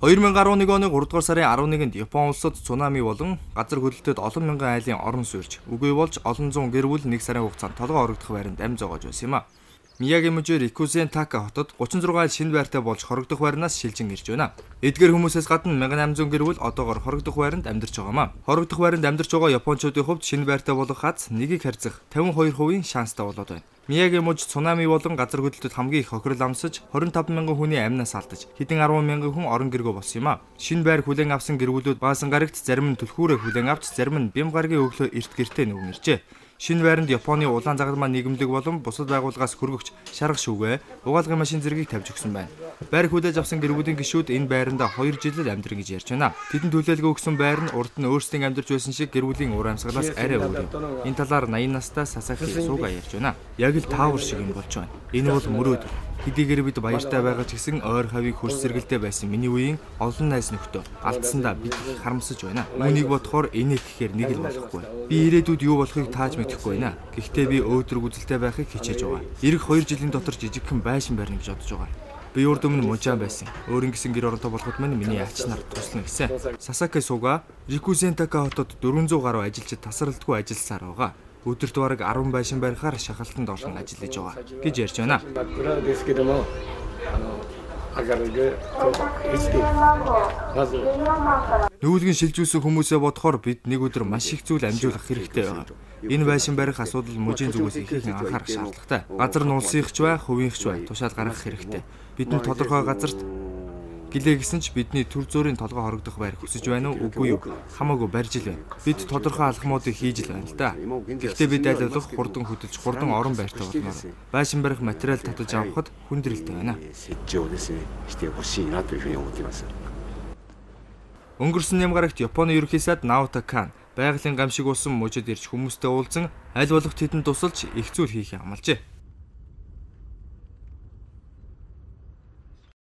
2011 оны 3 дугаар сарын 11-нд Япон улсад цунами болон газар хөдлөлтөд олон мянган айлын орон сууйрч, үгүй болж олон зуун гэр бүл 1 сарын хугацаанд толгой орогдох байранд амь зоогож байсан юм а. Миягимужи Рикузентака хотод 36 айл шинэ байртай болж хорогдох байрнаас шилжин ирж байна. Эдгээр хүмүүсээс гадна 1800 гэр бүл одоогоор хорогдох байранд амьдарч байгаа юм а. Хорогдох байранд амьдарч байгаа японочдын хувьд шинэ байртай болох хаз нэгийг харьцах 52% шанстай болоод байна. Миягимужи цунами болон газар хөдлөлтөд хамгийн их хохирол амсаж 25 мянган хүний амнаас алдаж хэдэн 10 мянган хүн орон гэргөө болсон юм а. Шинэ байр хүлээн авсан гэр бүлүүд баасан гарагт зарим нь түлхүүрээ хүлээн авч зарим нь бям гарагийн өглөө эрт гэртээ нүгэн иржээ. Шинэ байранд Японы улаан загалмаа нийгэмлэг болон бусад байгууллагаас хөргөгч шарга шүүгээ, угаалгын машин зэргийг тавьж өгсөн байна. Байр хүлээж авсан гэр бүлийн гишүүд энэ байранда 2 жил амьдарна гэж ярьж байна. Тэдэнд төлөөлгөө өгсөн байр нь урд нь өөрсдийн амьдарч байсан шиг гэр бүлийн ур амьсгалаас арай өөр юм. Энэ талаар 80 настай Сасаки Суга ярьж байна. Яг л таавар шиг юм болж байна. Энэ бол мөрөөдөл. Хэдийгээр бид баяртай байгаа ч гэсэн ойр хавийг хөрс сэргэлдээ байсан миний үеийн олон найз нөхдөө алдсандаа бид харамсаж байна. Үүнийг бодохоор энийг гэхээр нэг л болохгүй. Би ирээдүйд юу болохыг тааж мэдэхгүй байна. Гэхдээ би өөдрөг үзэлтэй байхыг хичээж байгаа. Ирэх 2 жилийн дотор жижигхэн байшин барина гэж бодож байгаа. Би урд өмнө мужаан байсан. Өөрийн гэсэн гэр оронтой болоход маань миний ач нар туслана гэсэн. Сасаки Суга Рикузентака хотод 400 гаруй ажилчид тасралтгүй ажилласаар байгаа. Өдөрт бараг 10 байшин барихаар шахалтанд олон ажиллаж байгаа гэж ярьж байна. Нүүлгэн шилжүүлсэн хүмүүсээ бодохоор бид нэг өдөр маш их зүйл амжуулах хэрэгтэй байна. Энэ байшин барих асуудал мужийн зүгээс ихэнх анхаарах шаардлагатай. Газар нь улсынхч бай, хувийнхч бай тушаал гаргах хэрэгтэй. Бидний тодорхой газарт гэлээ гэсэн ч бидний төр зөөрийн толгой хорогдох байр хүсэж байна уу үгүй юу хамаагүй барьж л байна. Бид тодорхой алхмуудыг хийж л байна л да. Гэхдээ бид аль болох хурдан хөдөлж хурдан орон байртай болмоор. Байшин барих материал татаж авахд хүндрэлтэй байна. Өнгөрсөн нямгарагт Японы ерөнхий сайд Наота Кан байгалийн гамшиг болсон мужид ирж хүмүүстэй уулзсан аль болох тэдэнд тусалж их зүйл хийхээ амлажээ.